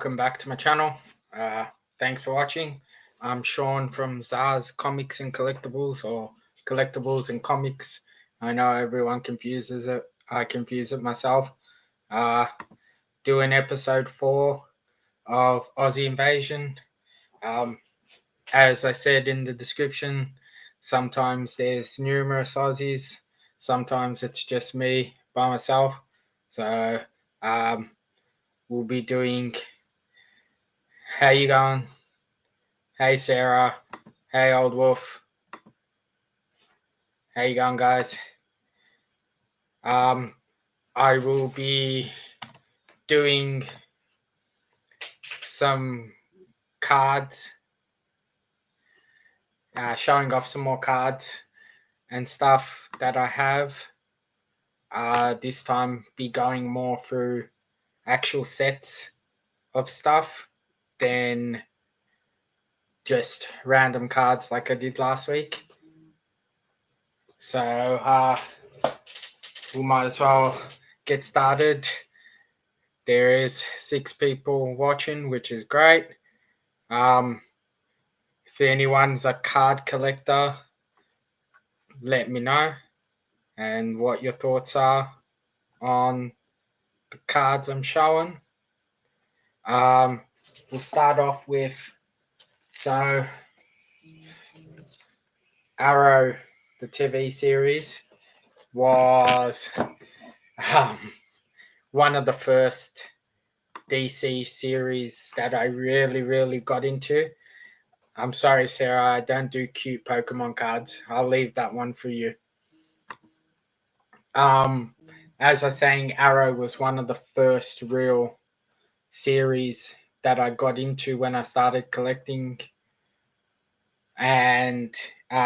welcome back to my channel. Thanks for watching. I'm Sean from Zars Comics and Collectibles, or Collectibles and Comics. I know everyone confuses it. I confuse it myself. Doing episode 4 of Aussie Invasion. As I said in the description, sometimes there's numerous Aussies. Sometimes it's just me by myself. So we'll be doing. How you going? Hey Sarah. Hey Old Wolf. How you going, guys? I will be doing some cards, showing off some more cards and stuff that I have. This time be going more through actual sets of stuff than just random cards like I did last week. So we might as well get started. There is 6 people watching, which is great. If anyone's a card collector, let me know and what your thoughts are on the cards I'm showing. We'll start off with, Arrow, the TV series, was one of the first DC series that I really got into. I'm sorry, Sarah, I don't do cute Pokemon cards. I'll leave that one for you. As I was saying, Arrow was one of the first real series that I got into when I started collecting. And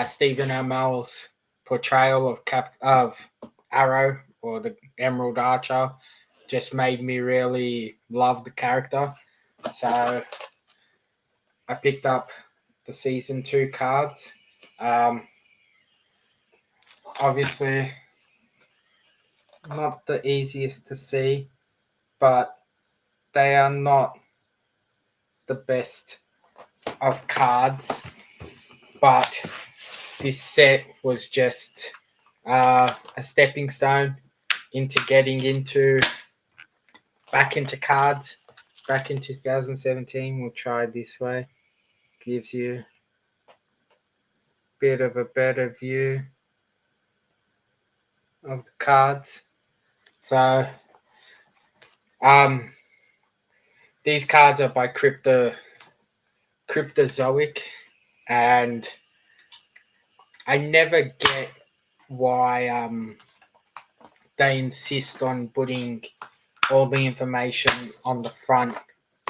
Stephen Amell's portrayal of Arrow, or the Emerald Archer, just made me really love the character. So I picked up the season 2 cards. Obviously not the easiest to see, but they are not the best of cards. But this set was just a stepping stone into getting back into cards. Back in 2017, we'll try this way. Gives you a bit of a better view of the cards. So these cards are by Cryptozoic, and I never get why they insist on putting all the information on the front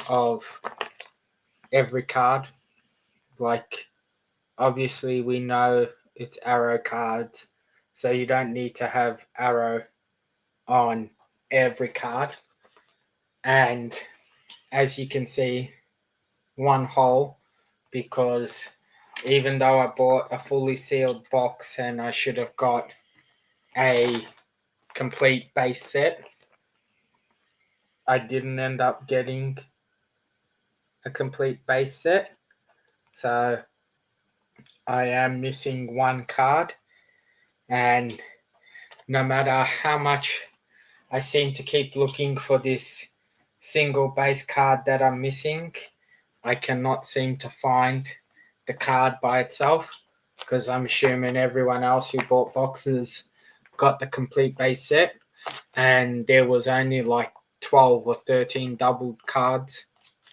of every card. Like, obviously we know it's Arrow cards, so you don't need to have Arrow on every card. And as you can see, one hole, because even though I bought a fully sealed box and I should have got a complete base set, I didn't end up getting a complete base set. So I am missing one card, and no matter how much I seem to keep looking for this single base card that I'm missing, I cannot seem to find the card by itself, because I'm assuming everyone else who bought boxes got the complete base set, and there was only like 12 or 13 doubled cards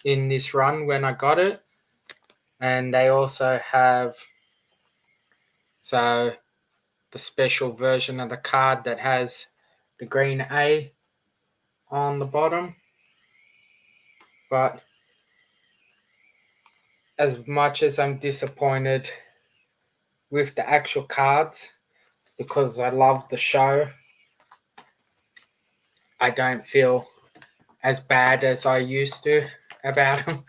in this run when I got it. And they also have the special version of the card that has the green A on the bottom. But as much as I'm disappointed with the actual cards, because I love the show, I don't feel as bad as I used to about them.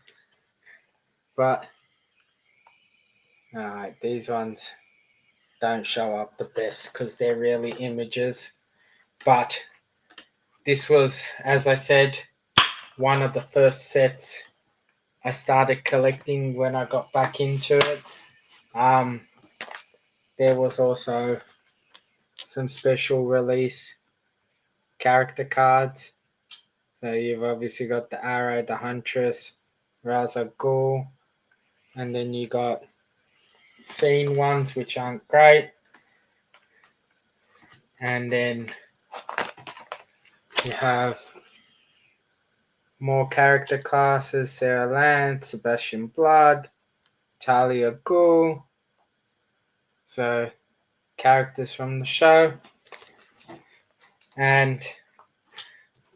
But these ones don't show up the best because they're really images. But this was, as I said, one of the first sets I started collecting when I got back into it. There was also some special release character cards. So you've obviously got the Arrow, the Huntress, Raza Ghul, and then you got scene ones which aren't great. And then you have more character classes: Sarah Lance, Sebastian Blood, Talia Ghul. So characters from the show. And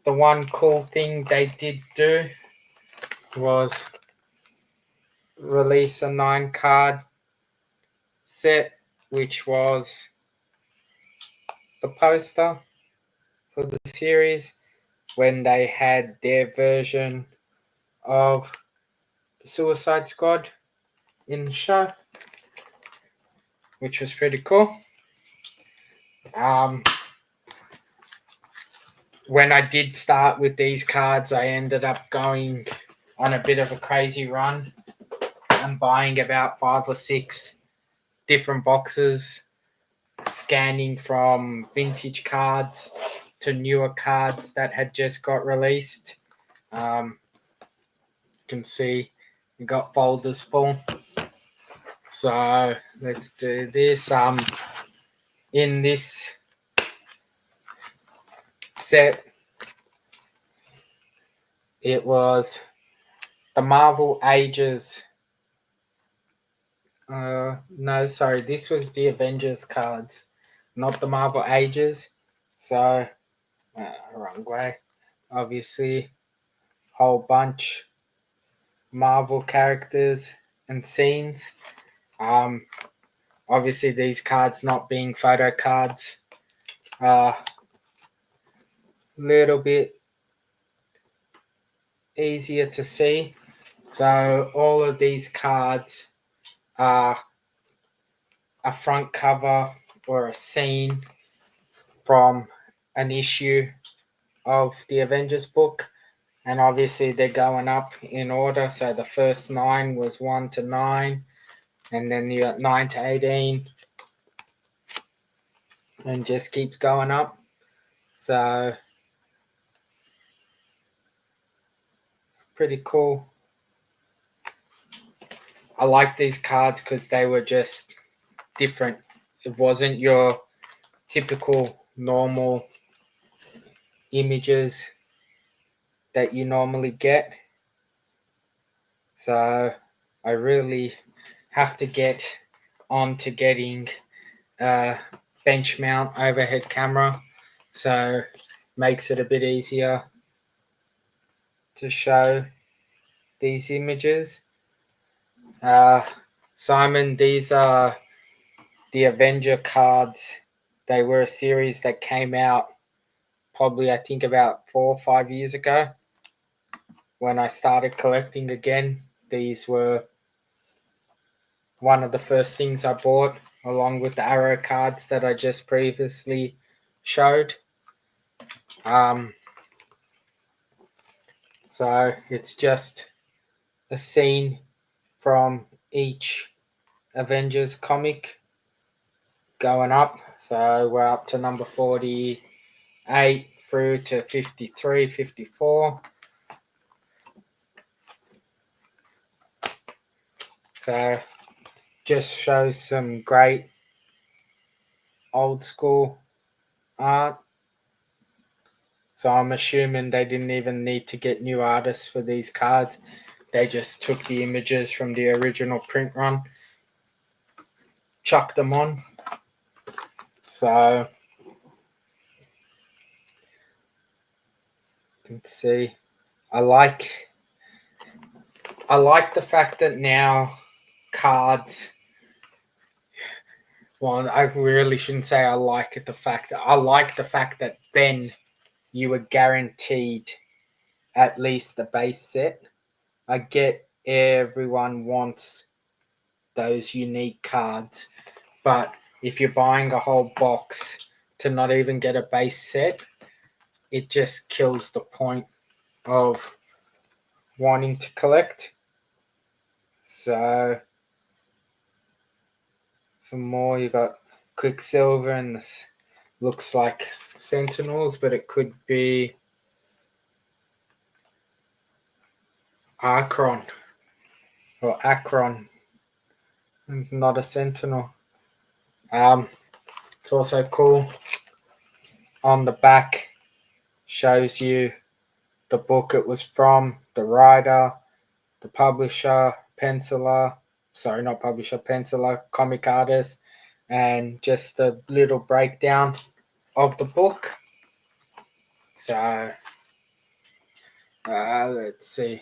the one cool thing they did do was release a 9-card set, which was the poster for the series when they had their version of the Suicide Squad in the show, which was pretty cool. When I did start with these cards, I ended up going on a bit of a crazy run and buying about 5 or 6 different boxes, scanning from vintage cards to newer cards that had just got released. You can see we got folders full. So let's do this. In this set, it was the Marvel Ages. No, sorry, this was the Avengers cards, not the Marvel Ages. So, wrong way. Obviously, whole bunch Marvel characters and scenes. Obviously, these cards not being photo cards, little bit easier to see. So all of these cards are a front cover or a scene from an issue of the Avengers book, and obviously they're going up in order. So the first 9 was 1 to 9, and then you got 9 to 18, and just keeps going up. So pretty cool. I like these cards because they were just different. It wasn't your typical normal images that you normally get. So I really have to get on to getting a bench mount overhead camera, so makes it a bit easier to show these images. Simon, these are the Avenger cards. They were a series that came out probably, I think, about 4 or 5 years ago when I started collecting again. These were one of the first things I bought, along with the Arrow cards that I just previously showed. So it's just a scene from each Avengers comic going up. So we're up to number 48 through to 53, 54. So just shows some great old school art. So I'm assuming they didn't even need to get new artists for these cards. They just took the images from the original print run, chucked them on. So you can see, I like the fact that now cards, well, I really shouldn't say I like it. I like the fact that then you were guaranteed at least the base set. I get everyone wants those unique cards, but if you're buying a whole box to not even get a base set, it just kills the point of wanting to collect. So some more, you got Quicksilver, and this looks like Sentinels, but it could be Archon or Akron, not a Sentinel. It's also cool. On the back shows you the book it was from, the writer, the publisher, penciler, sorry, not publisher, penciler, comic artist, and just a little breakdown of the book. So, let's see.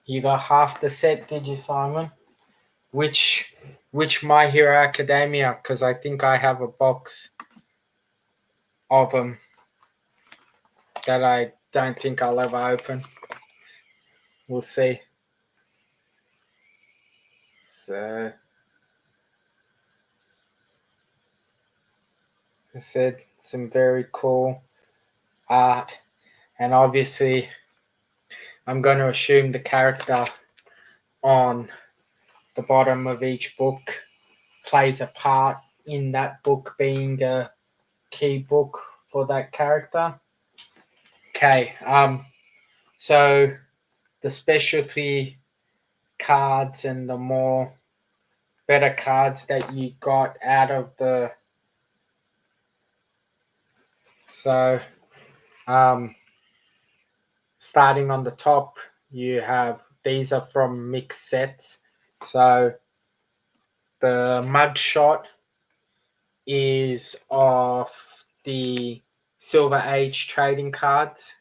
You got half the set, did you, Simon? Which My Hero Academia? Because I think I have a box of them that I don't think I'll ever open. We'll see. So, I said some very cool art, and obviously, I'm going to assume the character on the bottom of each book plays a part in that book being a key book for that character. Okay, so the specialty cards and the more better cards that you got out of the starting on the top, you have, these are from mixed sets. So the mugshot is of the Silver Age trading cards.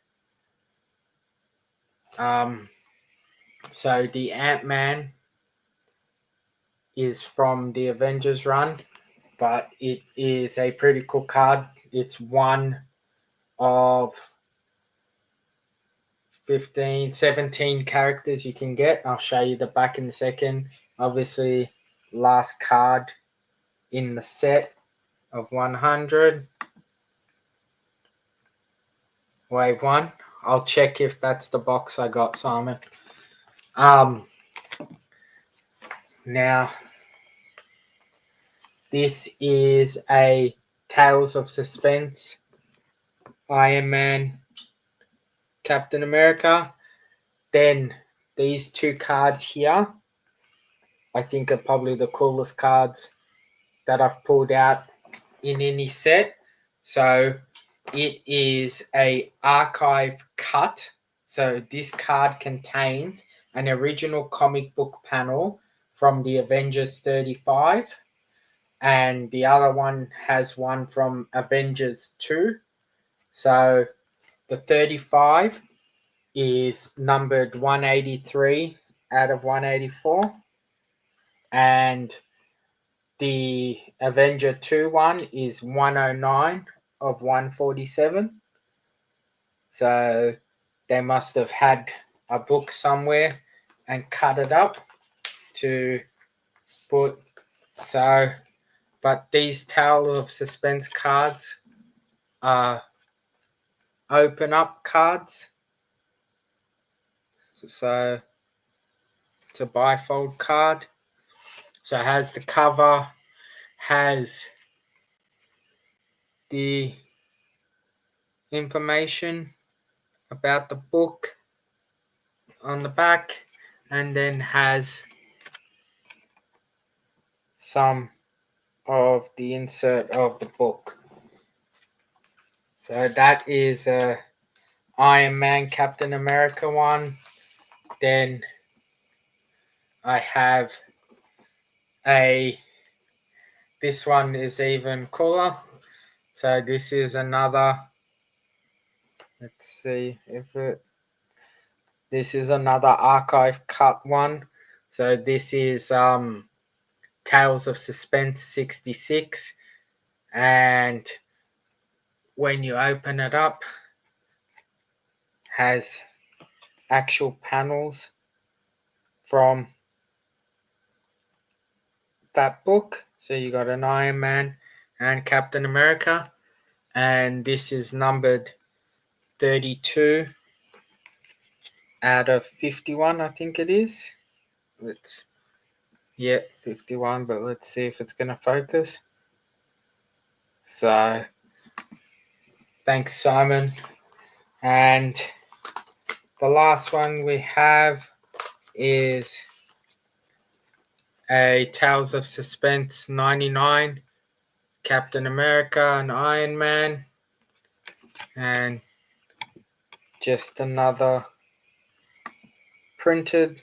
So the Ant-Man is from the Avengers run, but it is a pretty cool card. It's one of 15, 17 characters you can get. I'll show you the back in a second. Obviously, last card in the set of 100. Wave 1. I'll check if that's the box I got, Simon. Now, this is a Tales of Suspense Iron Man, Captain America. Then these two cards here, I think, are probably the coolest cards that I've pulled out in any set. So it is a archive cut. So this card contains an original comic book panel from the Avengers 35, and the other one has one from Avengers 2. So the 35 is numbered 183 out of 184, and the Avenger 2 one is 109 of 147. So they must have had a book somewhere and cut it up to put. So, but these Tale of Suspense cards are open up cards. So it's a bifold card. So it has the cover, has the information about the book on the back, and then has some of the insert of the book. So that is a Iron Man, Captain America one. Then I have this one is even cooler. So this is another, let's see if this is another archive cut one. So this is Tales of Suspense 66, and when you open it up, has actual panels from that book. So you got an Iron Man and Captain America, and this is numbered 32 out of 51, I think it is. Yeah, 51, but let's see if it's going to focus. So, thanks, Simon. And the last one we have is a Tales of Suspense 99, Captain America and Iron Man, and just another printed,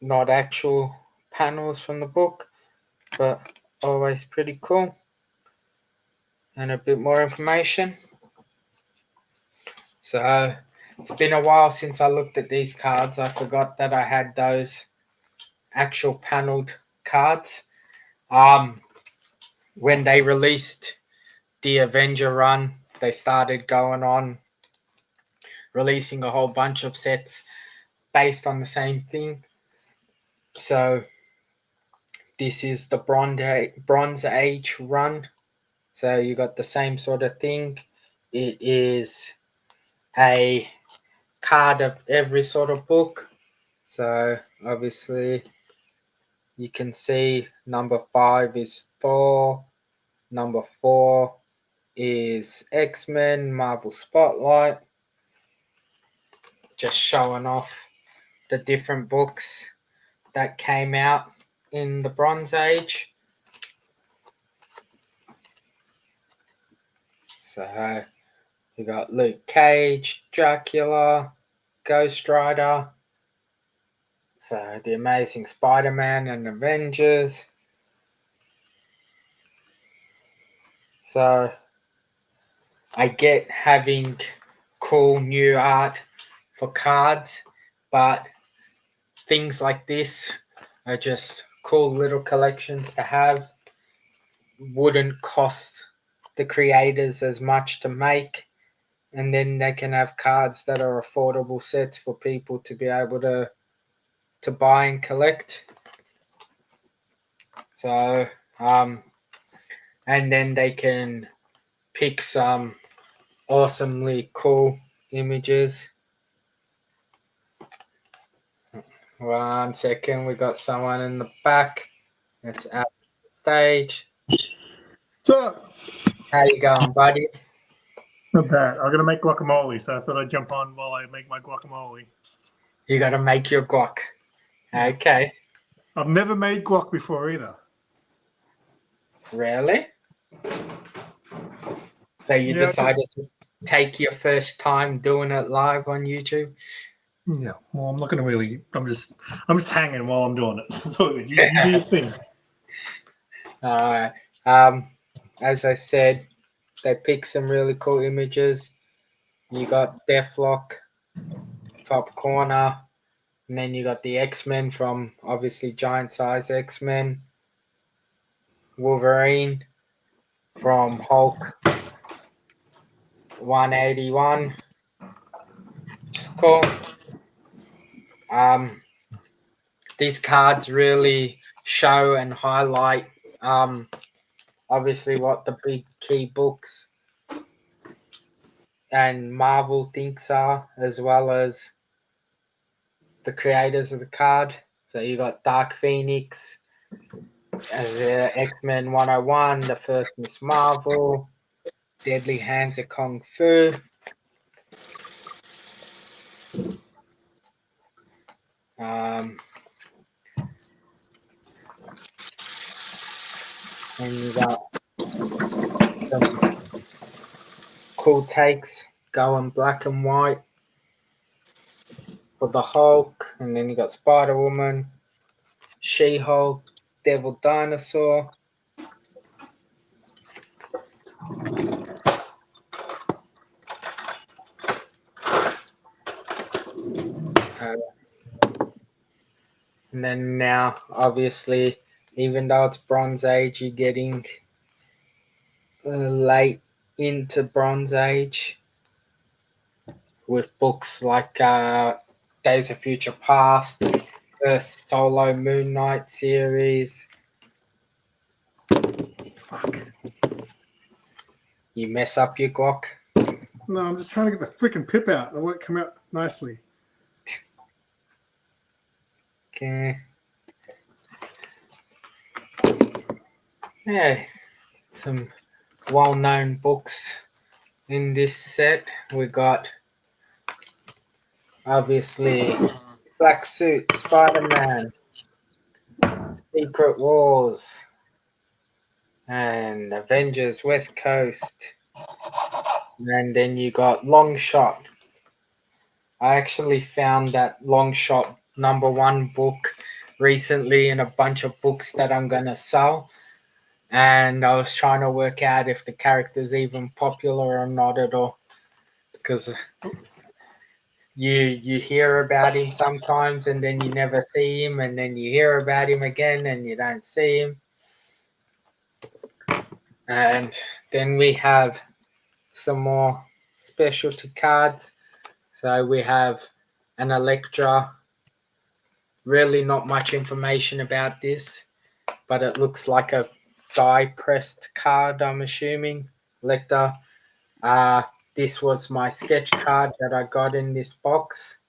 not actual panels from the book, but always pretty cool. And a bit more information. So it's been a while since I looked at these cards. I forgot that I had those actual paneled cards. When they released the Avenger run, they started going on releasing a whole bunch of sets based on the same thing. So this is the Bronze Age run. So you got the same sort of thing. It is a card of every sort of book. So obviously you can see number 5 is Thor, number 4 is X-Men Marvel Spotlight, just showing off the different books that came out in the Bronze Age. So you got Luke Cage, Dracula, Ghost Rider, so the Amazing Spider-Man and Avengers. So I get having cool new art for cards, but things like this are just cool little collections to have. Wouldn't cost the creators as much to make, and then they can have cards that are affordable sets for people to be able to buy and collect. So and then they can pick some awesomely cool images. 1 second, we got someone in the back that's at the stage. What's up? How you going, buddy? Not bad. I'm gonna make guacamole, so I thought I'd jump on while I make my guacamole. You got to make your guac. Okay. I've never made guac before either. Really? So you decided to take your first time doing it live on YouTube? Yeah. Well, I'm not gonna really. I'm just hanging while I'm doing it. So you do your thing. As I said, they picked some really cool images. You got Deathlock, top corner, and then you got the X-Men from obviously giant size X-Men, Wolverine from Hulk 181, which is cool. These cards really show and highlight obviously what the big key books and Marvel thinks are, as well as the creators of the card. So you got Dark Phoenix as X-Men 101, the first Miss Marvel, Deadly Hands of Kung Fu. And you got some cool takes going black and white for the Hulk, and then you got Spider-Woman, She-Hulk, Devil Dinosaur. And then now, obviously, even though it's Bronze Age, you're getting late into Bronze Age with books like Days of Future Past, the solo Moon Knight series. Fuck. You mess up your Glock. No, I'm just trying to get the freaking pip out. It won't come out nicely. Okay. Yeah, some well-known books in this set. We got obviously Black Suit, Spider-Man, Secret Wars, and Avengers West Coast. And then you got Long Shot. I actually found that Long Shot #1 book recently in a bunch of books that I'm gonna sell. And I was trying to work out if the character's even popular or not at all. Because you hear about him sometimes and then you never see him, and then you hear about him again and you don't see him. And then we have some more specialty cards. So we have an Electra. Really not much information about this, but it looks like a die pressed card, I'm assuming. Electra. This was my sketch card that I got in this box.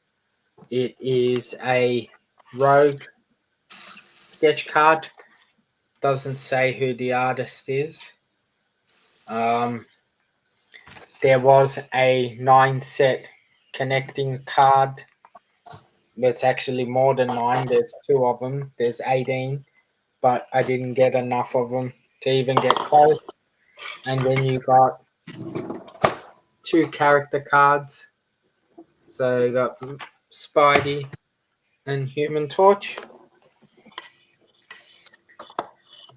It is a Rogue sketch card. Doesn't say who the artist is. There was a 9-set connecting card. It's actually more than 9. There's 2 of them. There's 18, but I didn't get enough of them to even get close. And then you got 2 character cards. So you got Spidey and Human Torch.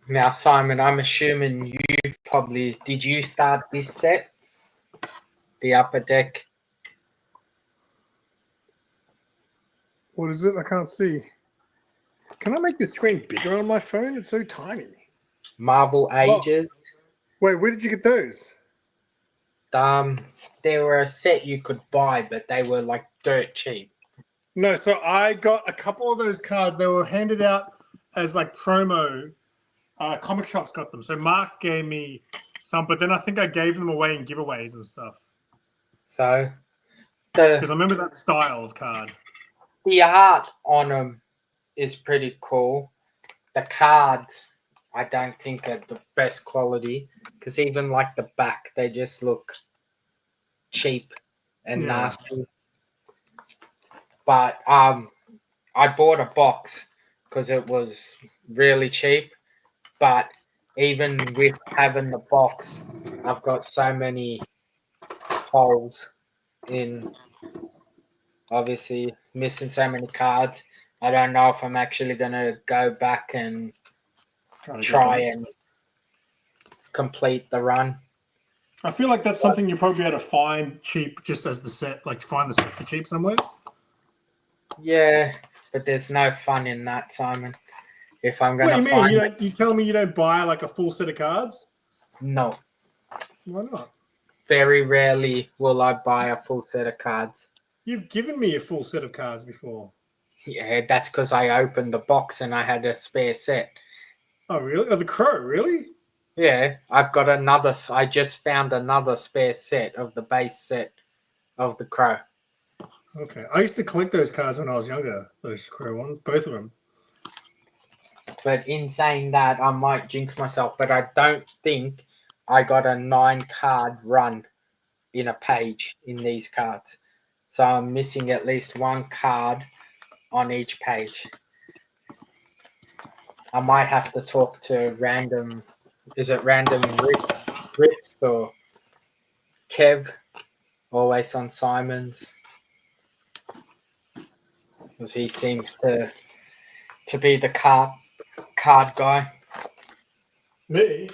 Now, Simon, I'm assuming you probably did you start this set? The Upper Deck What is it? I can't see. Can I make the screen bigger on my phone? It's so tiny. Marvel Ages. Wait, where did you get those? They were a set you could buy, but they were like dirt cheap. No, so I got a couple of those cards. They were handed out as like promo. Comic shops got them. So Mark gave me some, but then I think I gave them away in giveaways and stuff. So Because I remember that style of card. the art on them is pretty cool. The cards, I don't think are the best quality, because even like the back, they just look cheap and nasty. But I bought a box because it was really cheap. But even with having the box, I've got so many holes in, obviously missing so many cards. I don't know if I'm actually gonna go back and try and complete the run. I feel like that's something you're probably able to find cheap just as the set, like find the set for cheap somewhere. Yeah, but there's no fun in that, Simon. If I'm What gonna do you mean? You tell me you don't buy like a full set of cards? No. Why not? Very rarely will I buy a full set of cards. You've given me a full set of cards before. Yeah, that's because I opened the box and I had a spare set. Oh, really? Oh, the Crow, really? Yeah, I've got another. I just found another spare set of the base set of the Crow. Okay. I used to collect those cards when I was younger, those Crow ones, both of them. But in saying that, I might jinx myself, but I don't think I got a 9-card run in a page in these cards. So I'm missing at least 1 card on each page. I might have to talk to random. Is it random Rips or Kev? Always on Simon's, because he seems to be the card guy. Me?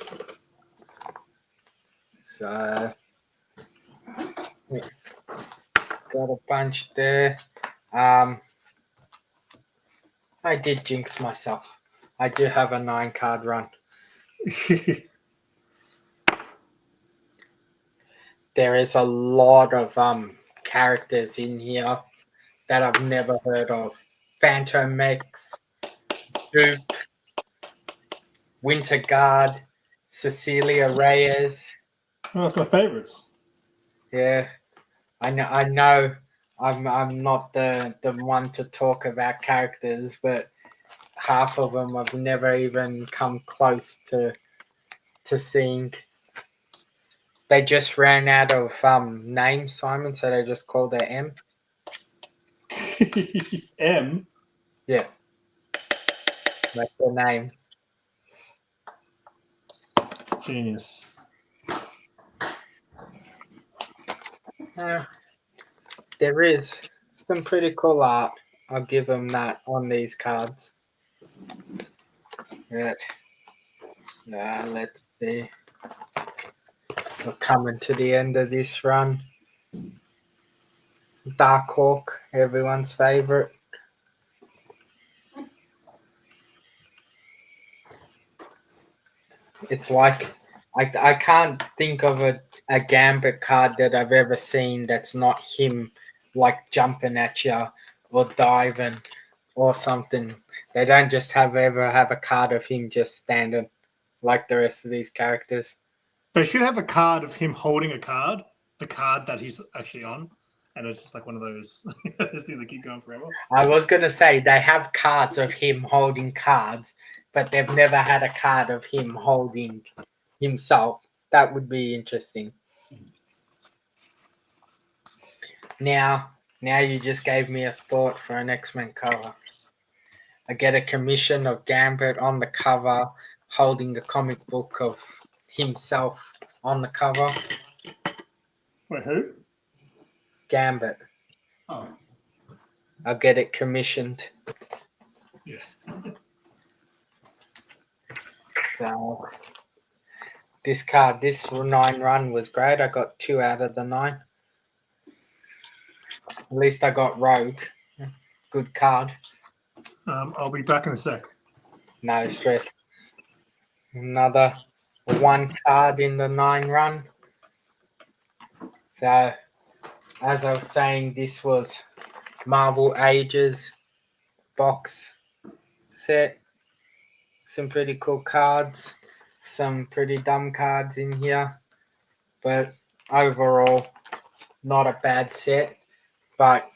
So yeah, got a bunch there. I did jinx myself. I do have a 9-card run. There is a lot of characters in here that I've never heard of. Phantom X, Duke, Winter Guard, Cecilia Reyes, Well, that's my favorites. Yeah, I know. I know. I'm not the one to talk about characters, but half of them I've never even come close to seeing. They just ran out of names, Simon, so they just called it M. M. Yeah, that's the name. Genius. There is some pretty cool art. I'll give them that on these cards. Yeah. Let's see. We're coming to the end of this run. Dark Hawk, everyone's favorite. It's like I can't think of a Gambit card that I've ever seen that's not him like jumping at you or diving or something. They don't just ever have a card of him just standing like the rest of these characters. They should have a card of him holding a card, the card that he's actually on, and it's just like one of those things that keep going forever. I was gonna say they have cards of him holding cards, but they've never had a card of him holding himself. That would be interesting. Now you just gave me a thought for an X-Men cover. I get a commission of Gambit on the cover, holding a comic book of himself on the cover. Wait, who? Gambit. Oh, I'll get it commissioned. yeah. So this card, this 9 run was great. I got 2 out of the 9. At least I got Rogue. Good card. I'll be back in a sec. No stress. Another 1 card in the 9 run. So, as I was saying, this was Marvel Ages box set. Some pretty cool cards. Some pretty dumb cards in here. But overall, not a bad set. But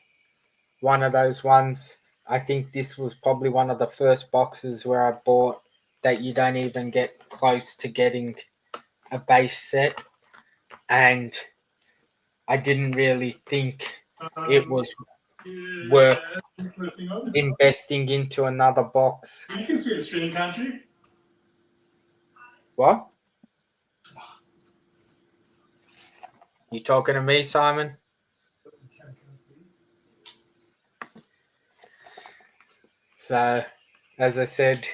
one of those ones, I think this was probably one of the first boxes where I bought that you don't even get close to getting a base set, and I didn't really think it was worth investing into another box. You can see the screen, can't you? What? You talking to me, Simon? So, as I said,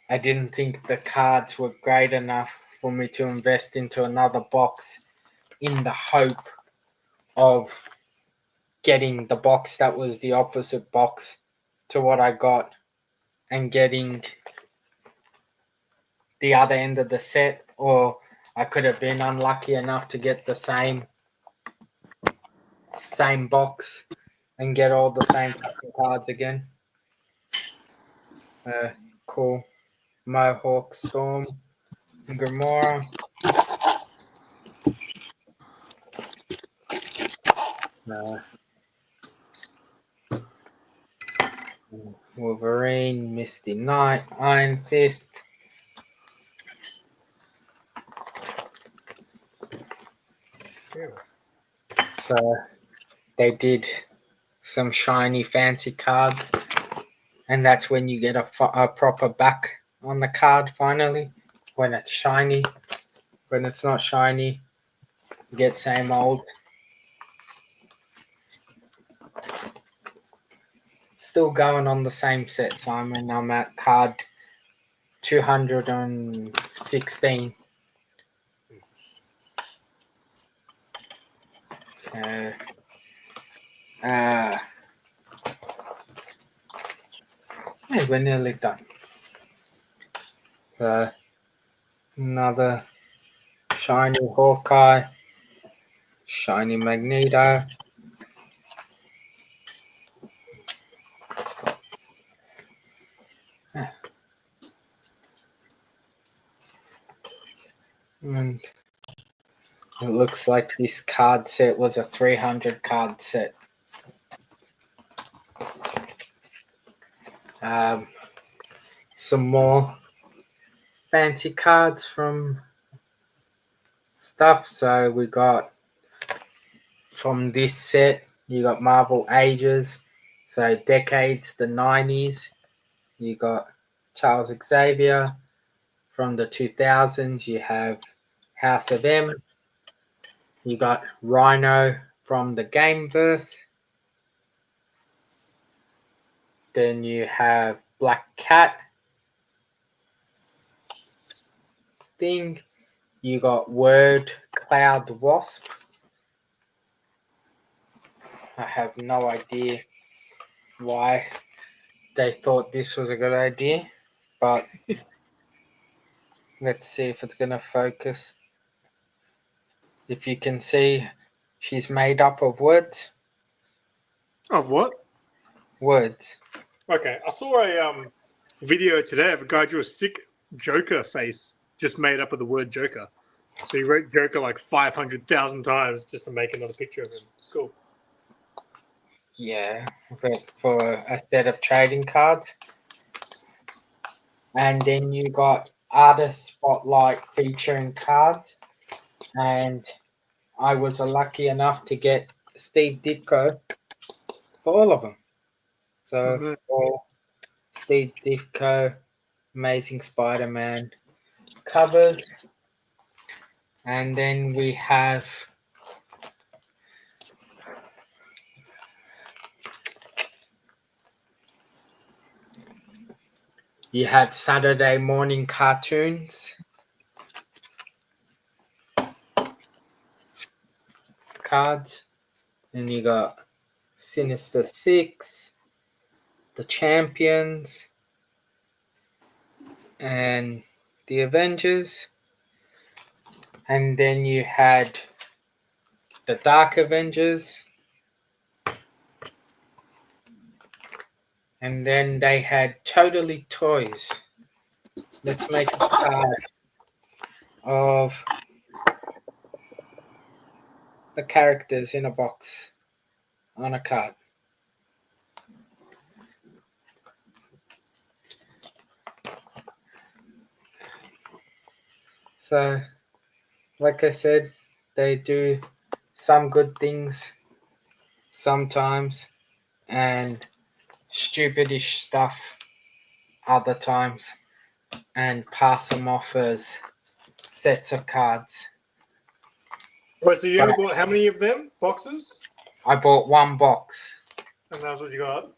I didn't think the cards were great enough for me to invest into another box in the hope of getting the box that was the opposite box to what I got and getting the other end of the set, or I could have been unlucky enough to get the same box and get all the same cards again. Cool. Mohawk Storm, Gamora. Wolverine, Misty Knight, Iron Fist. So they did some shiny fancy cards, and that's when you get a proper back on the card finally, when it's shiny. When it's not shiny, you get same old. Still going on the same set, Simon. I'm at card 216. Hey, we're nearly done. Another shiny Hawkeye, shiny Magneto. And It looks like this card set was a 300 card set. Some more fancy cards from stuff. So we got from this set, you got Marvel Ages, so decades, the 90s. You got Charles Xavier. From the 2000s, you have House of M. You got Rhino from the Gameverse. Then you have Black Cat thing. You got Word Cloud Wasp. I have no idea why they thought this was a good idea, but let's see if it's going to focus. If you can see, she's made up of words. Of what? Words. Okay, I saw a video today of a guy drew a sick Joker face just made up of the word Joker. So he wrote Joker like 500,000 times just to make another picture of him. It's cool. Yeah, but for a set of trading cards. And then you got Artist Spotlight featuring cards. And I was lucky enough to get Steve Ditko for all of them. So, all Steve Ditko, Amazing Spider-Man covers. And then we have Saturday morning cartoons cards. And you got Sinister Six, the Champions, and the Avengers. And then you had the Dark Avengers. And then they had Totally Toys. Let's make a card of the characters in a box on a card. So, like I said, they do some good things sometimes and stupidish stuff other times and pass them off as sets of cards. Wait, so you only bought how many of them? Boxes? I bought one box. And that's what you got?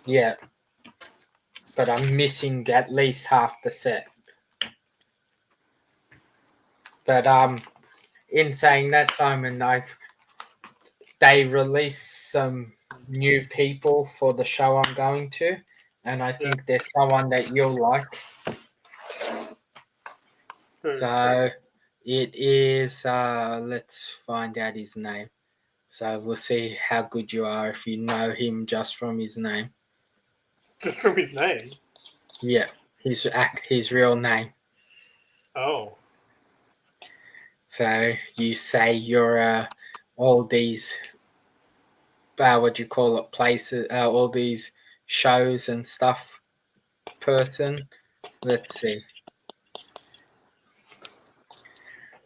Yeah. But I'm missing at least half the set. But in saying that, Simon, they released some new people for the show I'm going to, and I think there's someone that you'll like. So it is, let's find out his name. So we'll see how good you are if you know him just from his name. Just from his name? Yeah, his real name. Oh. So you say you're all these, what do you call it, places, all these shows and stuff person. Let's see.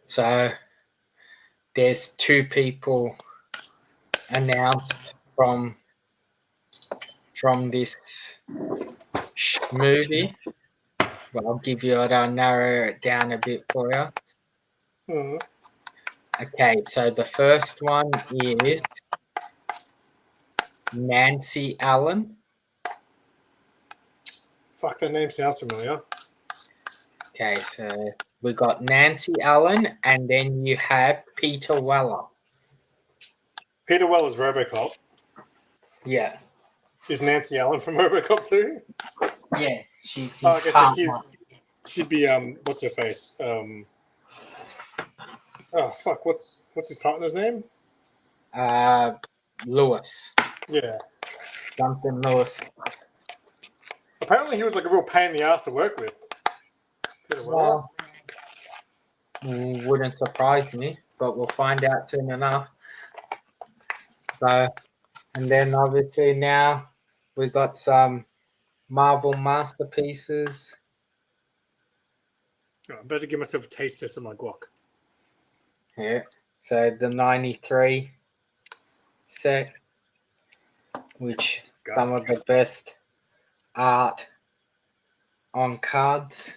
So there's two people announced from this movie. Well, I'll give you it. I'll narrow it down a bit for you. Mm-hmm. Okay, so the first one is Nancy Allen. Fuck, that name sounds familiar. Okay, so we got Nancy Allen, and then you have Peter Weller. Peter Weller's RoboCop. Yeah. Is Nancy Allen from RoboCop too? Yeah, she's I guess she'd be what's her face? Oh fuck, what's his partner's name? Lewis. Yeah. Jonathan Lewis. Apparently he was like a real pain in the ass to work with. Peter Weller. Well, wouldn't surprise me. but we'll find out soon enough. So, and then obviously now we got some Marvel masterpieces. Oh, I'm about to give myself a taste test of my guac. Yeah. So the 93 set, which some of the best art on cards.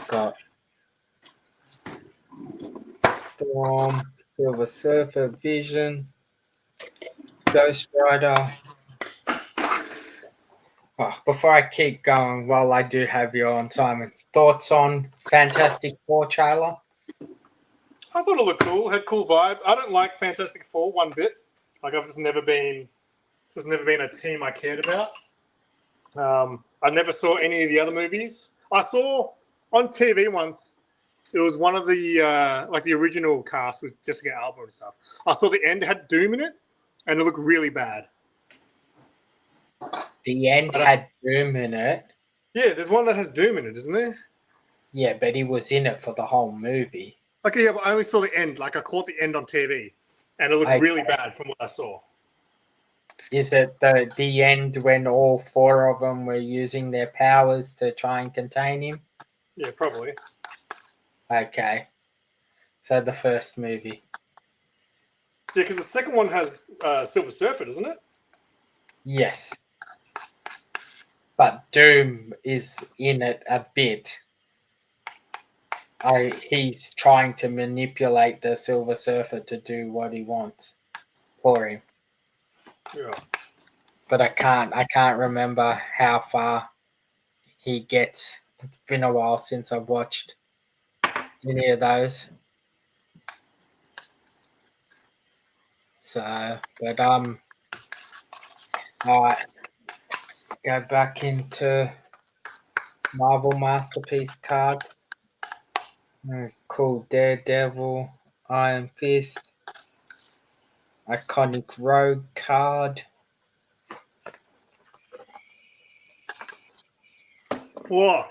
Got Storm, Silver Surfer, Vision, Ghost Rider. Oh, before I keep going, while I do have you on, Simon, thoughts on Fantastic Four trailer? I thought it looked cool. Had cool vibes. I don't like Fantastic Four one bit. Like I've just never been a team I cared about. I never saw any of the other movies. I saw on TV once. It was one of the like the original cast with Jessica Alba and stuff. I saw the end had Doom in it, and it looked really bad. The end had Doom in it. Yeah, there's one that has Doom in it, isn't there? Yeah, but he was in it for the whole movie. Okay, yeah, but I only saw the end. Like I caught the end on TV, and it looked really bad from what I saw. Is it the end when all four of them were using their powers to try and contain him? Yeah, probably. Okay. So the first movie. Yeah, because the second one has Silver Surfer, doesn't it? Yes. But Doom is in it a bit. He's trying to manipulate the Silver Surfer to do what he wants for him. Yeah. But I can't remember how far he gets. It's been a while since I've watched any of those. So, but all right, go back into Marvel Masterpiece cards. Cool Daredevil, Iron Fist, iconic Rogue card. Whoa.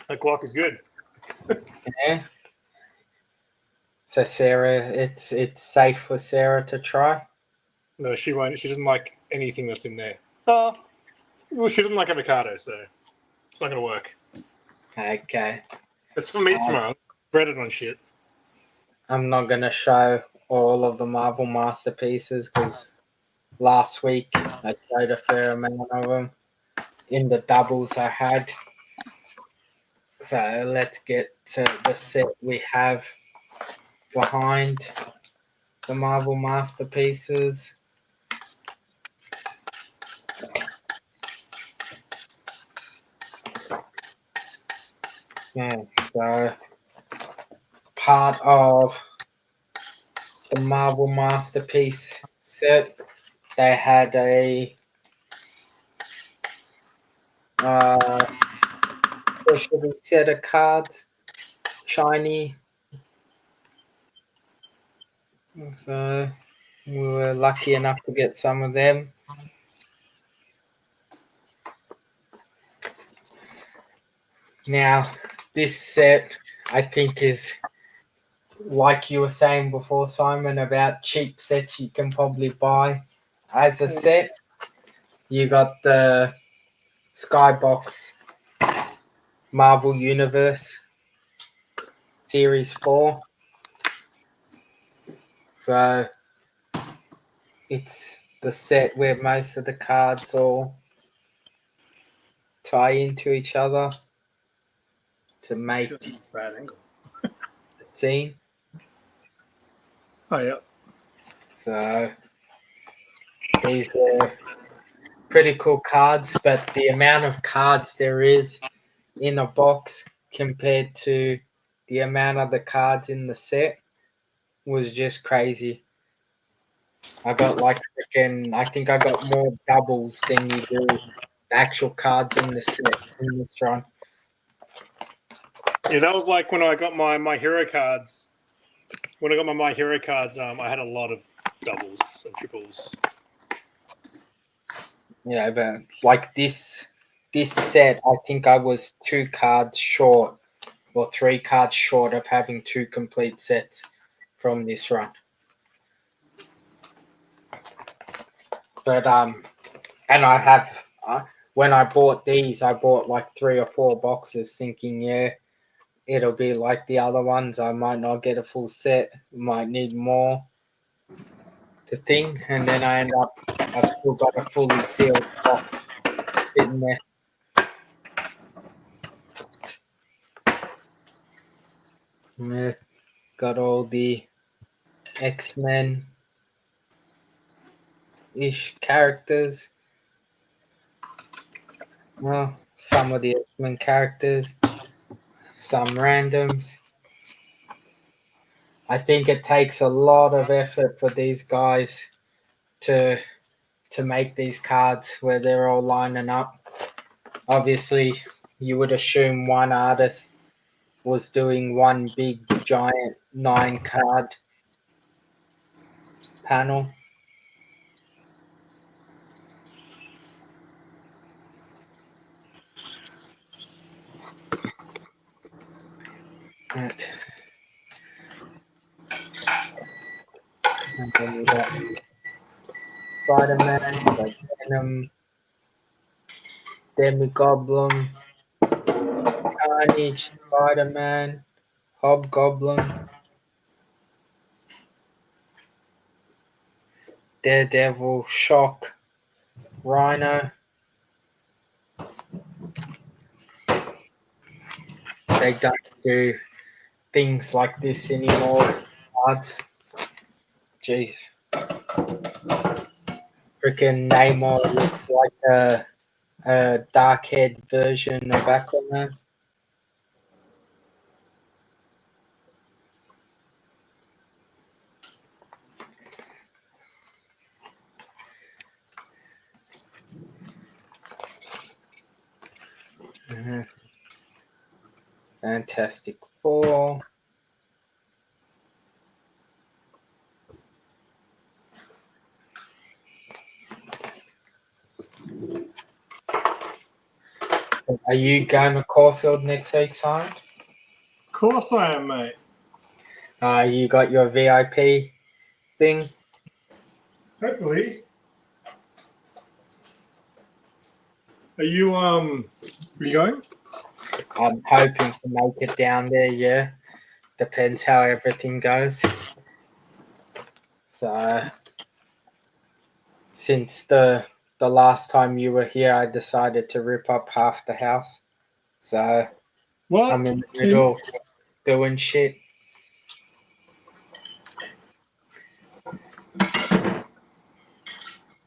That guac is good. Yeah. So Sarah, it's safe for Sarah to try. No, she won't. She doesn't like anything that's in there. Well, she doesn't like avocado, so it's not going to work. Okay. It's for me tomorrow. Breaded on shit. I'm not gonna show all of the Marvel masterpieces because last week I showed a fair amount of them in the doubles I had. So let's get to the set we have behind the Marvel masterpieces. Yeah, so part of the Marvel masterpiece set, they had a special set of cards, shiny. So we were lucky enough to get some of them. Now, this set, I think, is like you were saying before, Simon, about cheap sets you can probably buy as a set. You got the Skybox Marvel Universe Series 4. So it's the set where most of the cards all tie into each other to make Bad angle. a scene. Oh, yeah. So these were pretty cool cards, but the amount of cards there is in a box compared to the amount of the cards in the set was just crazy. I got like I think I got more doubles than you do the actual cards in the set in this run. Yeah, that was like when I got my hero cards. When I got my hero cards, I had a lot of doubles and triples. Yeah, but like this this set, I think I was 2 cards short or 3 cards short of having 2 complete sets from this run. But and I have when I bought these, I bought like 3 or 4 boxes, thinking, yeah, it'll be like the other ones. I might not get a full set, might need more to thing, and then I've still got a fully sealed box sitting there. Yeah, got all the X-Men ish characters. Well, some of the X-Men characters, some randoms. I think it takes a lot of effort for these guys to make these cards where they're all lining up. Obviously, you would assume one artist was doing one big giant 9-card panel. Right. And then we got Spider-Man, we got Venom, Demi-Goblin, Carnage, Spider-Man, Hobgoblin, Daredevil, Shock, Rhino. They don't do things like this anymore. Cards. Jeez. Freaking Namor looks like a dark-haired version of Aquaman. Fantastic Four. Are you going to Caulfield next week, Simon? Of course I am, mate. You got your VIP thing? Hopefully. Are you going? I'm hoping to make it down there, yeah. Depends how everything goes. So since the last time you were here, I decided to rip up half the house. So What? I'm in the middle doing shit.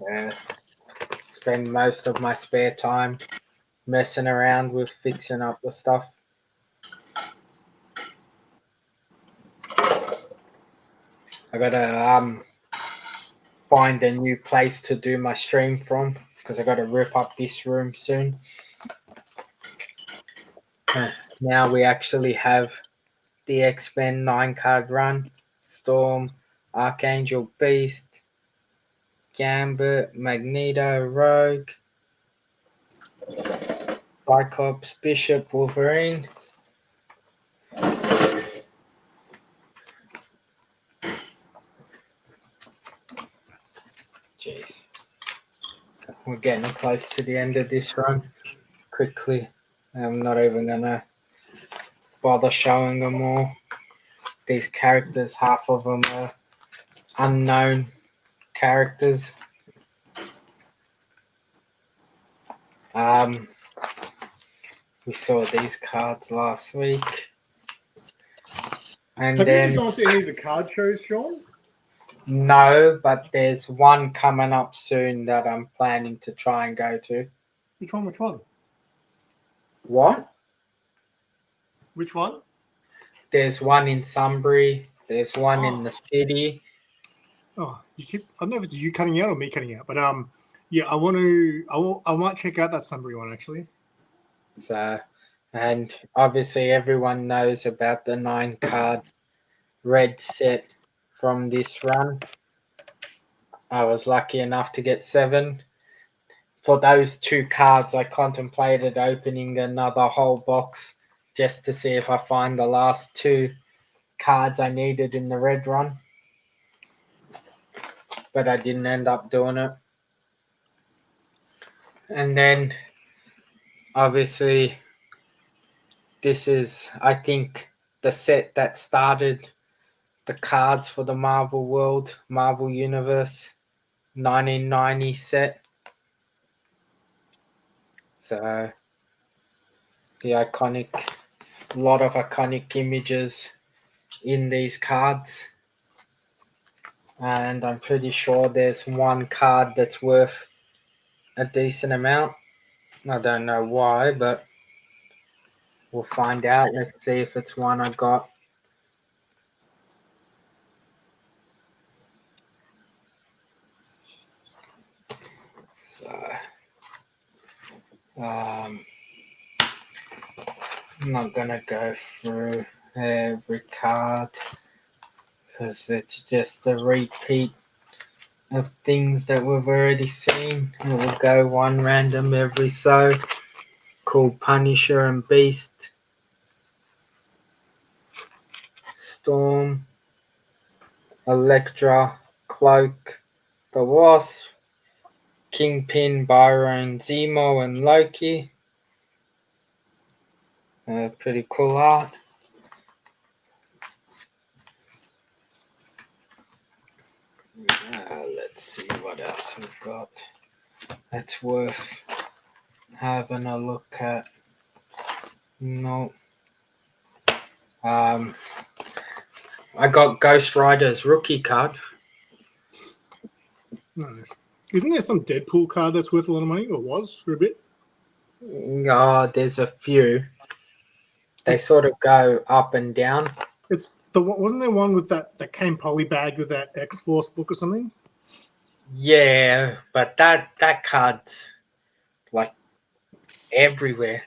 Yeah. Spend most of my spare time messing around with fixing up the stuff. I gotta find a new place to do my stream from because I gotta rip up this room soon. Now we actually have the X-Men 9-card run. Storm, Archangel Beast, Gambit, Magneto, Rogue, Cyclops, Bishop, Wolverine. Jeez. We're getting close to the end of this run. Quickly. I'm not even gonna bother showing them all. These characters, half of them are unknown characters. We saw these cards last week. And Have then you gone to any of the card shows, Sean? no, but there's one coming up soon that I'm planning to try and go to. Which one? Which one? What? Which one? There's one in Sunbury. There's one in the city. Oh, you keep. I don't know if it's you cutting out or me cutting out, but yeah, I want to. I might check out that Sunbury one actually. So, and obviously everyone knows about the 9-card red set from this run. I was lucky enough to get 7 for those 2 cards, I contemplated opening another whole box just to see if I find the last 2 cards I needed in the red run. But I didn't end up doing it. And then, obviously, this is, I think, the set that started the cards for the Marvel World, Marvel Universe 1990 set. So, the iconic, a lot of iconic images in these cards. And I'm pretty sure there's one card that's worth a decent amount. I don't know why, but we'll find out. Let's see if it's one I got. So, I'm not gonna go through every card because it's just a repeat of things that we've already seen. And we'll go one random every so. Cool Punisher and Beast. Storm. Elektra. Cloak. The Wasp. Kingpin, Byron, Zemo, and Loki. Pretty cool art. Let's see what else we've got that's worth having a look at. No. I got Ghost Rider's rookie card. Nice. Isn't there some Deadpool card that's worth a lot of money, or was for a bit? There's a few. They sort of go up and down. It's the wasn't there one with that came polybag with that X-Force book or something? Yeah, but that card's like everywhere.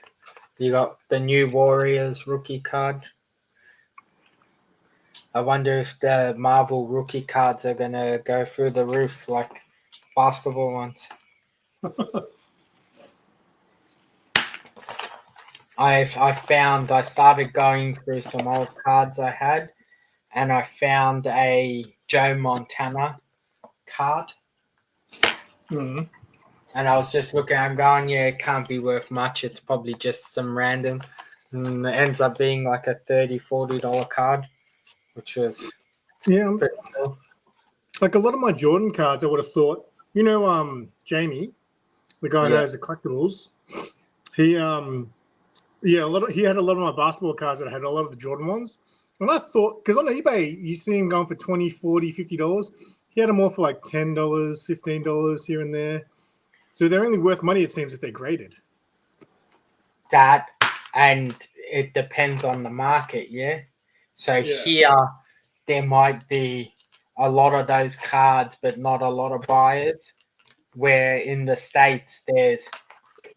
You got the new Warriors rookie card. I wonder if the Marvel rookie cards are gonna go through the roof like basketball ones. I started going through some old cards I had, and I found a Joe Montana card. Mm-hmm. And I was just looking, I'm going, yeah, it can't be worth much. It's probably just some random. And it ends up being like a $30, $40 card, which was pretty cool. Like a lot of my Jordan cards, I would have thought, Jamie, the guy that has the collectibles, he he had a lot of my basketball cards that had a lot of the Jordan ones. And I thought, because on eBay, you see him going for $20, $40, $50. He had them all for like $10, $15 here and there. So they're only worth money, it seems, if they're graded. That, and it depends on the market, yeah? So here, there might be a lot of those cards, but not a lot of buyers. Where in the States, there's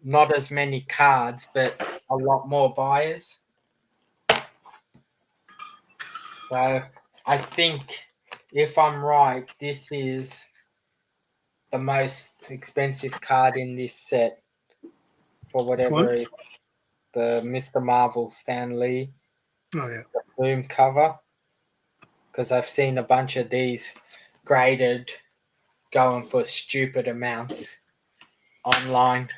not as many cards, but a lot more buyers. So I think, if I'm right, this is the most expensive card in this set for whatever is the Mr. Marvel Stan Lee boom cover. Because I've seen a bunch of these graded going for stupid amounts online.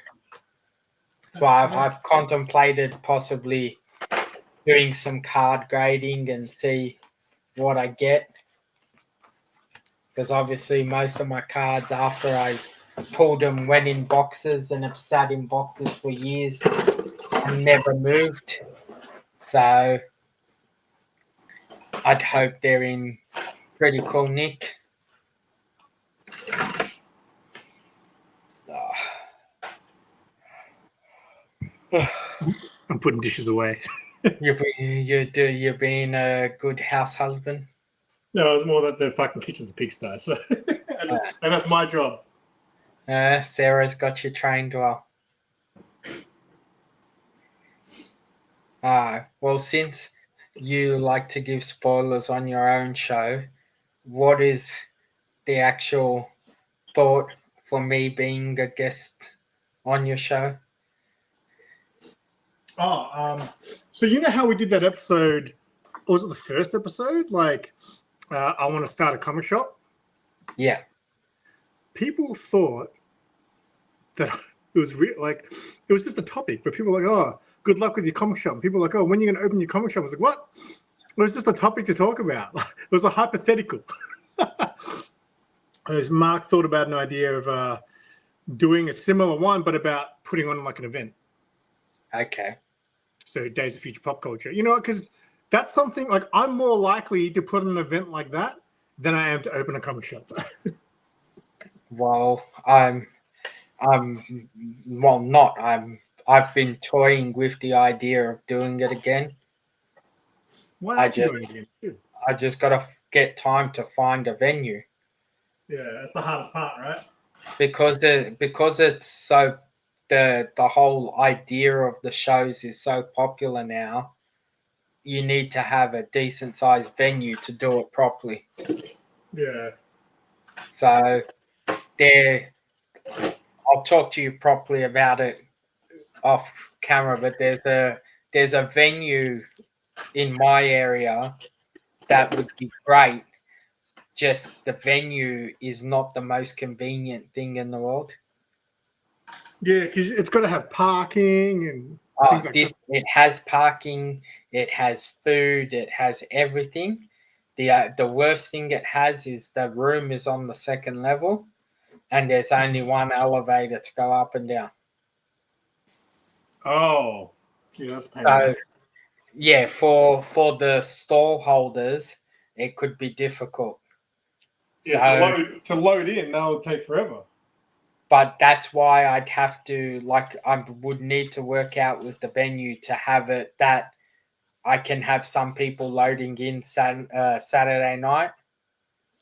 So I've contemplated possibly doing some card grading and see what I get. Because obviously most of my cards, after I pulled them, went in boxes and have sat in boxes for years and never moved. So I'd hope they're in pretty cool nick. I'm putting dishes away. You're being a good house husband. No, it's more that the fucking kitchen's a pigsty, so and that's my job. Sarah's got you trained well. Well, since you like to give spoilers on your own show, what is the actual thought for me being a guest on your show? So you know how we did that episode? Was it the first episode? Like, I want to start a comic shop. Yeah. People thought that it was like it was just a topic, but people were like, "Oh, good luck with your comic shop." And people were like, "Oh, when are you going to open your comic shop?" I was like, "What?" It was just a topic to talk about. It was a hypothetical. As Mark thought about an idea of doing a similar one, but about putting on like an event. Okay. So Days of Future Pop Culture, because that's something like I'm more likely to put on an event like that than I am to open a comic shop. Well, well, not. I've been toying with the idea of doing it again. Why I aren't you just, doing it again? I just gotta get time to find a venue Yeah, that's the hardest part, right? because it's so the whole idea of the shows is so popular now. You need to have a decent sized venue to do it properly. Yeah. So there, I'll talk to you properly about it off camera. But there's a venue in my area that would be great. Just the venue is not the most convenient thing in the world. Yeah, because it's got to have parking and things like This that. it has parking, it has food, it has everything. The worst thing it has is the room is on the second level, and there's only one elevator to go up and down. Oh, yeah, that's So painless. yeah, for the stall holders, it could be difficult. Yeah, So, to load in, that would take forever. but that's why I'd have to I would need to work out with the venue to have it that I can have some people loading in Saturday night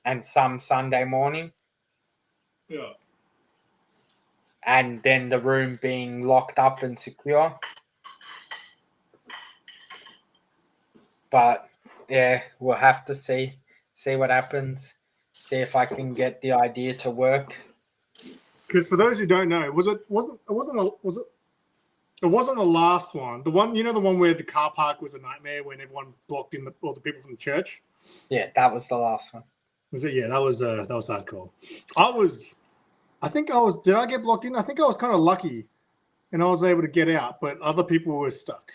and some Sunday morning, Yeah. and then the room being locked up and secure. But yeah, we'll have to see what happens. See if I can get the idea to work. Because for those who don't know, was it wasn't the last one. The one, the one where the car park was a nightmare when everyone blocked in all the people from the church. Yeah, that was the last one. Was it? Yeah, that was hardcore. I think I was. Did I get blocked in? I think I was kind of lucky, and I was able to get out, but other people were stuck.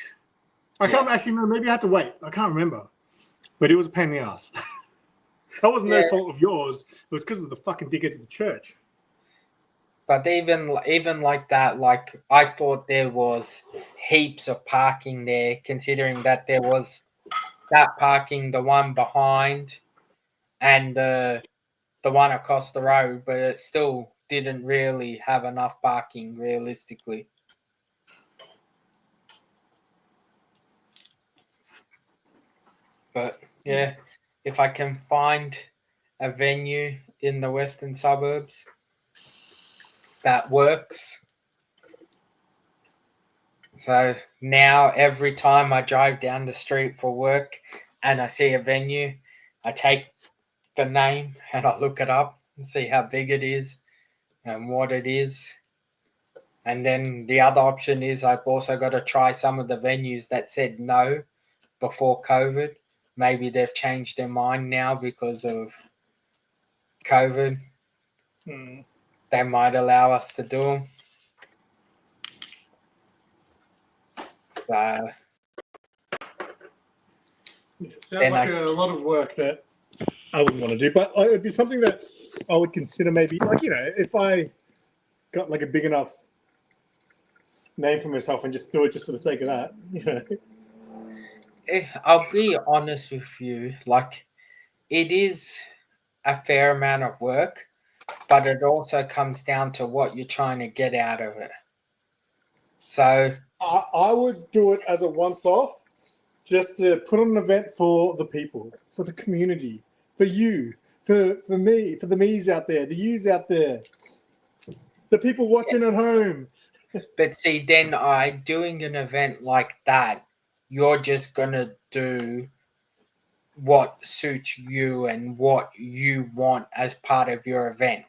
I can't actually remember. Maybe I had to wait. I can't remember, but it was a pain in the ass. That wasn't no fault of yours. It was because of the fucking dickheads at the church. But even like that, like I thought there was heaps of parking there, considering that there was that parking, the one behind, and the one across the road, but it still didn't really have enough parking realistically. But yeah, if I can find a venue in the western suburbs that works. So now every time I drive down the street for work and I see a venue, I take the name and I look it up and see how big it is and what it is. And then the other option is I've also got to try some of the venues that said no before COVID. Maybe they've changed their mind now because of COVID. They might allow us to do them. So Sounds like a lot of work that I wouldn't want to do, but it would be something that I would consider maybe, like, if I got like a big enough name for myself and just do it just for the sake of that. I'll be honest with you, like it is a fair amount of work, but it also comes down to what you're trying to get out of it. So I would do it as a once-off, just to put on an event for the people, for the community, for you, for me, for the me's out there, the you's out there, the people watching at home. but see, then doing an event like that, you're just gonna do what suits you and what you want as part of your event.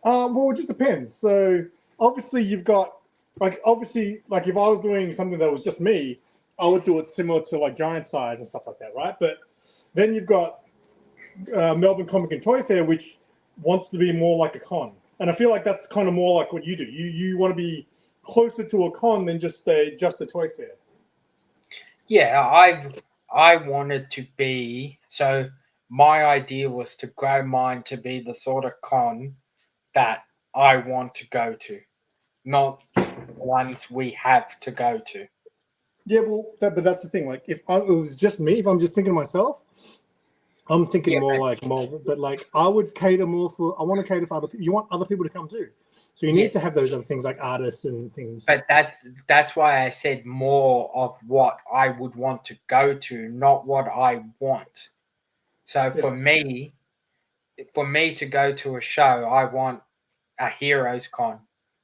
Well, it just depends. So obviously you've got like obviously like if I was doing something that was just me, I would do it similar to like Giant Size and stuff like that, right? But then you've got Melbourne Comic and Toy Fair, which wants to be more like a con, and I feel like that's kind of more like what you do. You want to be closer to a con than just a toy fair. Yeah, I wanted to be, so my idea was to grow mine to be the sort of con that I want to go to, not ones we have to go to. Yeah, well, but that's the thing. Like, if it was just me, if I'm just thinking to myself, I'm thinking Yeah, more like more. But like, I would cater more for. I want to cater for other people. You want other people to come too, so you yeah, need to have those other things like artists and things. but that's why I said more of what I would want to go to, not what I want. So Yeah. for me to go to a show, I want a heroes con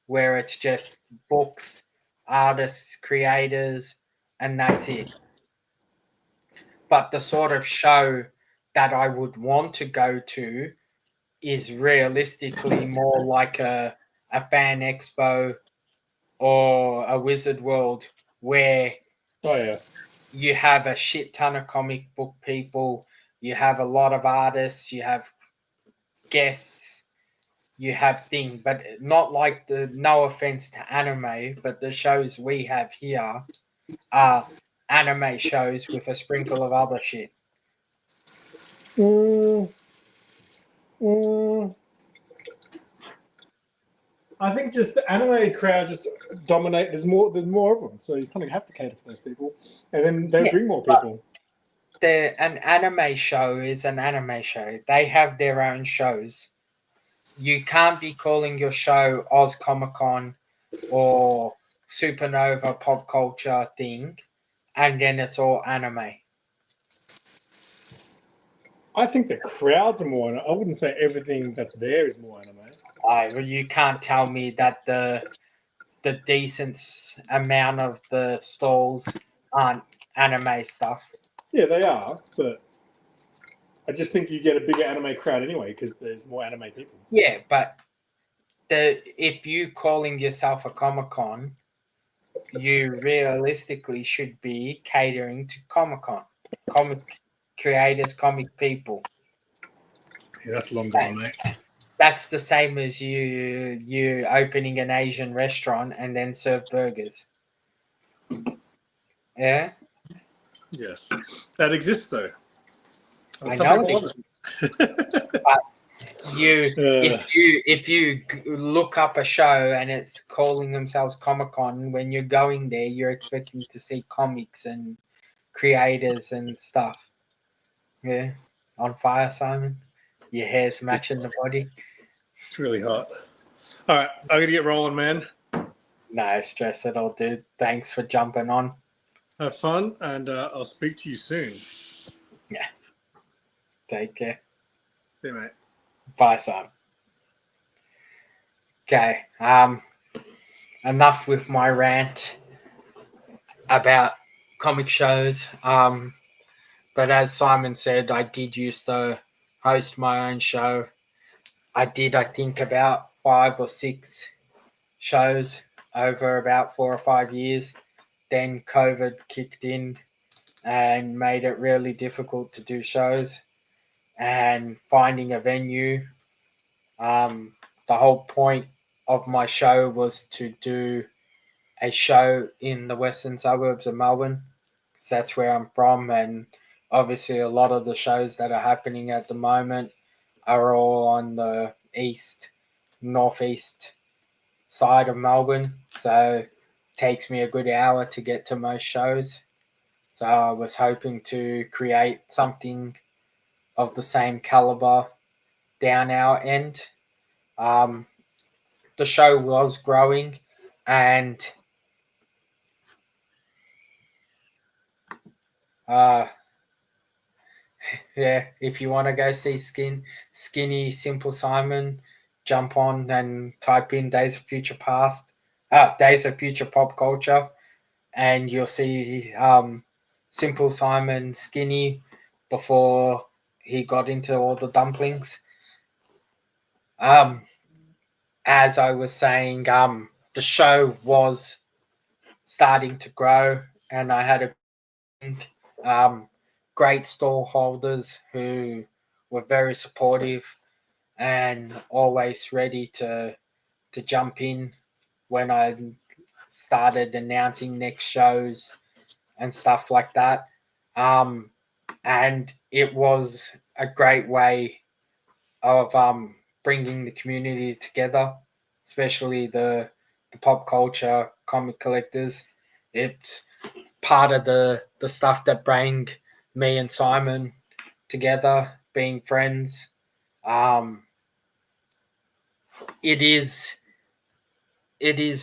where it's just books, artists, creators, and that's it. But the sort of show that I would want to go to is realistically more like a fan expo or a Wizard World where Oh yeah. you have a shit ton of comic book people, you have a lot of artists, you have guests, you have thing, but not like the, no offense to anime, but the shows we have here are anime shows with a sprinkle of other shit. Mm, mm, I think just the anime crowd just dominate. There's more of them, so you kind of have to cater for those people, and then they Yeah, bring more people. an anime show is an anime show. They have their own shows. You can't be calling your show Oz Comic Con or Supernova Pop Culture thing, and then it's all anime. I think the crowds are more. I wouldn't say everything that's there is more anime. You can't tell me that the decent amount of the stalls aren't anime stuff. Yeah, they are, but I just think you get a bigger anime crowd anyway because there's more anime people. Yeah, but if you calling yourself a Comic Con, you realistically should be catering to Comic Con, comic creators, comic people. Yeah, that's long gone, mate. That's the same as you opening an Asian restaurant and then serve burgers. Yeah, Yes, that exists though. I Some know people it. love it. But you Uh, if you look up a show and it's calling themselves Comic Con, when you're going there, you're expecting to see comics and creators and stuff. Yeah, on fire, Simon. Your hair's matching the body. it's really hot. All right, I gotta get rolling, man. No stress at all, dude. Thanks for jumping on. Have fun, and I'll speak to you soon. Yeah, take care. See you, mate. Bye, Simon. Okay. Enough with my rant about comic shows. But as Simon said, I did used to host my own show. I did, I think, about 5 or 6 shows over about 4 or 5 years. Then COVID kicked in and made it really difficult to do shows and finding a venue. The whole point of my show was to do a show in the western suburbs of Melbourne, because that's where I'm from, and obviously a lot of the shows that are happening at the moment are all on the northeast side of Melbourne, so it takes me a good hour to get to most shows. So I was hoping to create something of the same caliber down our end. Um, the show was growing, and uh, yeah, if you want to go see Skinny Simple Simon, jump on and type in Days of Future Past, Days of Future Pop Culture, and you'll see Simple Simon Skinny before he got into all the dumplings. Um, as I was saying, the show was starting to grow, and I had great stall holders who were very supportive and always ready to jump in when I started announcing next shows and stuff like that. And it was a great way of bringing the community together, especially the pop culture comic collectors. It's part of the stuff that bring me and Simon together, being friends. Um, it is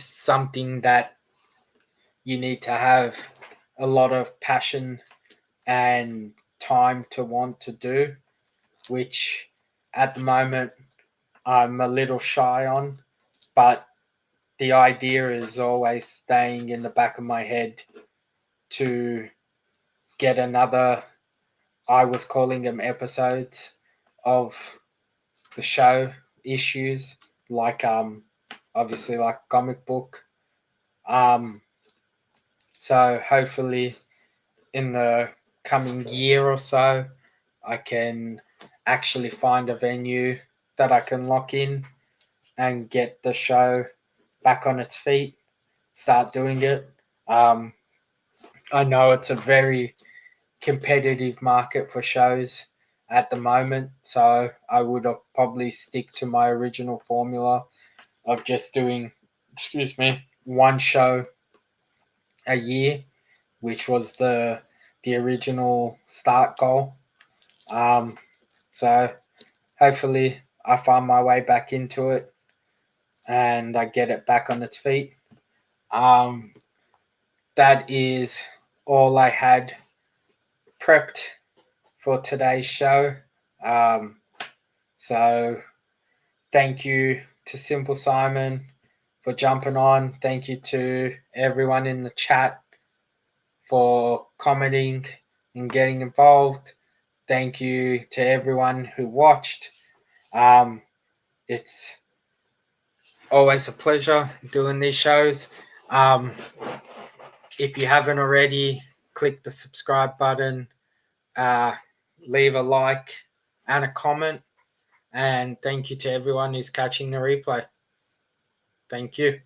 something that you need to have a lot of passion and time to want to do, which at the moment I'm a little shy on, but the idea is always staying in the back of my head to get another, I was calling them episodes of the show issues, like obviously like comic book. Um so hopefully in the coming year or so I can actually find a venue that I can lock in and get the show back on its feet, start doing it. I know it's a very competitive market for shows at the moment, so I would have probably stick to my original formula of just doing, one show a year, which was the original start goal. Um, so hopefully I find my way back into it and I get it back on its feet. Um, that is all I had prepped for today's show. Um, so thank you to Simple Simon for jumping on. Thank you to everyone in the chat for commenting and getting involved. Thank you to everyone who watched. It's always a pleasure doing these shows. Um, if you haven't already, click the subscribe button, uh, leave a like and a comment. And thank you to everyone who's catching the replay. Thank you.